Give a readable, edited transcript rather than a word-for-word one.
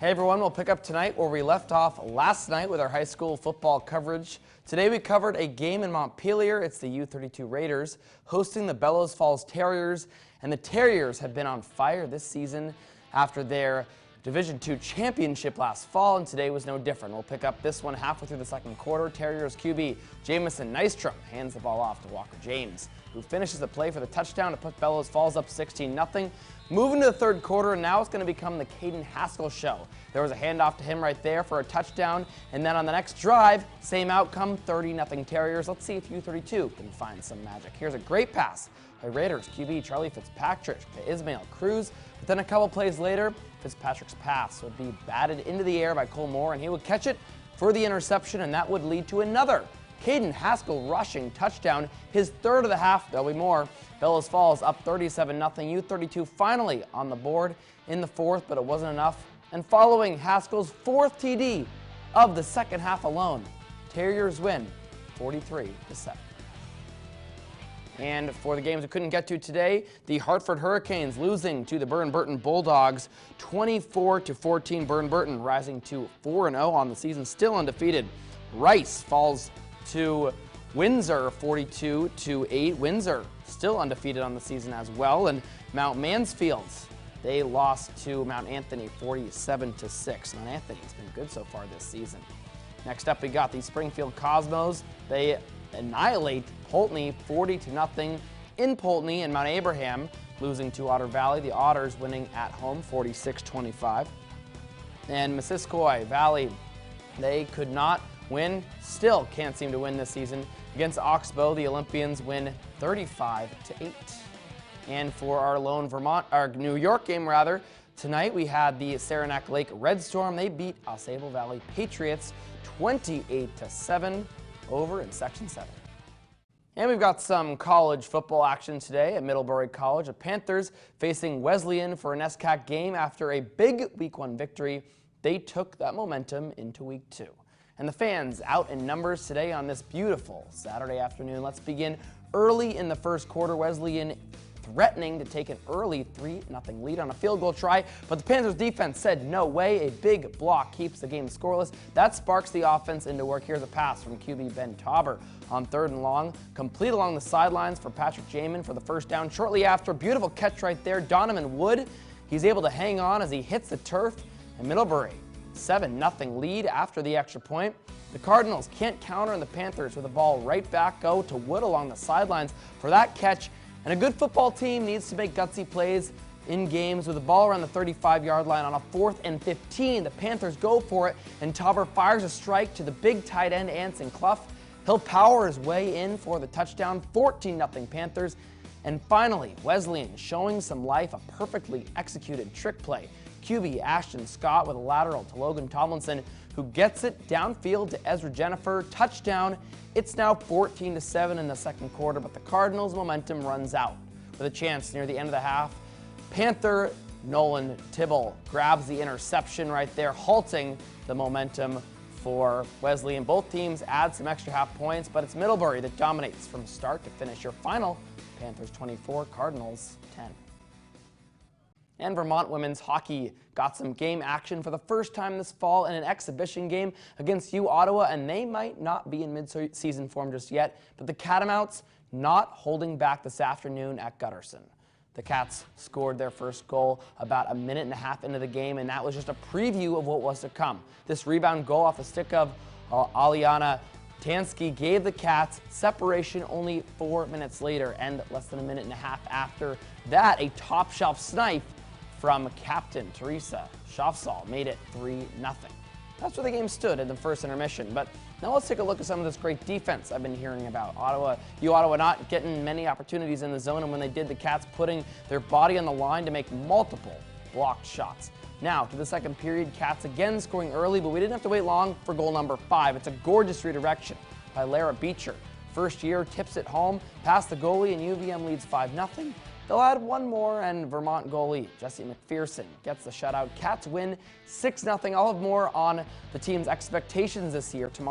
Hey everyone, we'll pick up tonight where we left off last night with our high school football coverage. Today we covered a game in Montpelier. It's the U32 Raiders hosting the Bellows Falls Terriers, and the Terriers have been on fire this season after their Division II championship last fall, and today was no different. We'll pick up this one halfway through the second quarter. Terriers QB Jamison Nystrom hands the ball off to Walker James, who finishes the play for the touchdown to put Bellows Falls up 16-0. Moving to the third quarter, and now it's going to become the Caden Haskell show. There was a handoff to him right there for a touchdown, and then on the next drive, same outcome, 30-0 Terriers. Let's see if U32 can find some magic. Here's a great pass by Raiders QB Charlie Fitzpatrick to Ismail Cruz, but then a couple plays later, Fitzpatrick's pass would be batted into the air by Cole Moore, and he would catch it for the interception, and that would lead to another Caden Haskell rushing touchdown, his third of the half. There'll be more. Bellows Falls up 37-0. U32 finally on the board in the fourth, but it wasn't enough. And following Haskell's fourth TD of the second half alone, Terriers win 43-7. And for the games we couldn't get to today, the Hartford Hurricanes losing to the Burton Burton Bulldogs 24-14. Burton Burton rising to 4-0 on the season, still undefeated. Rice falls to Windsor 42-8. Windsor still undefeated on the season as well. And Mount Mansfield, they lost to Mount Anthony 47-6. Mount Anthony's been good so far this season. Next up, we got the Springfield Cosmos. They annihilate Poultney 40-0 in Poultney, and Mount Abraham losing to Otter Valley. The Otters winning at home 46-25. And Missisquoi Valley, they could not win, still can't seem to win this season. Against Oxbow, the Olympians win 35-8. And for our New York game rather, tonight we had the Saranac Lake Red Storm. They beat AuSable Valley Patriots 28-7 over in Section 7. And we've got some college football action today at Middlebury College. The Panthers facing Wesleyan for an SCAC game after a big Week 1 victory. They took that momentum into Week 2. And the fans out in numbers today on this beautiful Saturday afternoon. Let's begin early in the first quarter. Wesleyan threatening to take an early 3-0 lead on a field goal try, but the Panthers defense said no way. A big block keeps the game scoreless. That sparks the offense into work. Here's a pass from QB Ben Tauber on 3rd and long, complete along the sidelines for Patrick Jamin for the first down. Shortly after, beautiful catch right there, Donovan Wood. He's able to hang on as he hits the turf, and Middlebury 7-0 lead after the extra point. The Cardinals can't counter, and the Panthers with the ball right back go to Wood along the sidelines for that catch. And a good football team needs to make gutsy plays in games. With the ball around the 35-yard line on a 4th and 15. The Panthers go for it, and Tauber fires a strike to the big tight end Anson Clough. He'll power his way in for the touchdown, 14-0 Panthers. And finally, Wesleyan showing some life, a perfectly executed trick play. QB Ashton Scott with a lateral to Logan Tomlinson, who gets it downfield to Ezra Jennifer. Touchdown. It's now 14-7 in the second quarter, but the Cardinals' momentum runs out. With a chance near the end of the half, Panther Nolan Tibble grabs the interception right there, halting the momentum for Wesleyan. Both teams add some extra half points, but it's Middlebury that dominates from start to finish. Your final, Panthers 24, Cardinals 10. And Vermont women's hockey got some game action for the first time this fall in an exhibition game against U Ottawa, and they might not be in mid-season form just yet, but the Catamounts not holding back this afternoon at Gutterson. The Cats scored their first goal about a minute and a half into the game, and that was just a preview of what was to come. This rebound goal off the stick of Aliana Tansky gave the Cats separation only 4 minutes later, and less than a minute and a half after that, a top-shelf snipe from captain Teresa Schaafsal made it 3-0. That's where the game stood in the first intermission. But now let's take a look at some of this great defense I've been hearing about. U Ottawa not getting many opportunities in the zone, and when they did, the Cats putting their body on the line to make multiple blocked shots. Now, to the second period, Cats again scoring early, but we didn't have to wait long for goal number 5. It's a gorgeous redirection by Lara Beecher. First year, tips it home, past the goalie, and UVM leads 5-0. They'll add one more, and Vermont goalie Jesse McPherson gets the shutout. Cats win 6-0. I'll have more on the team's expectations this year tomorrow.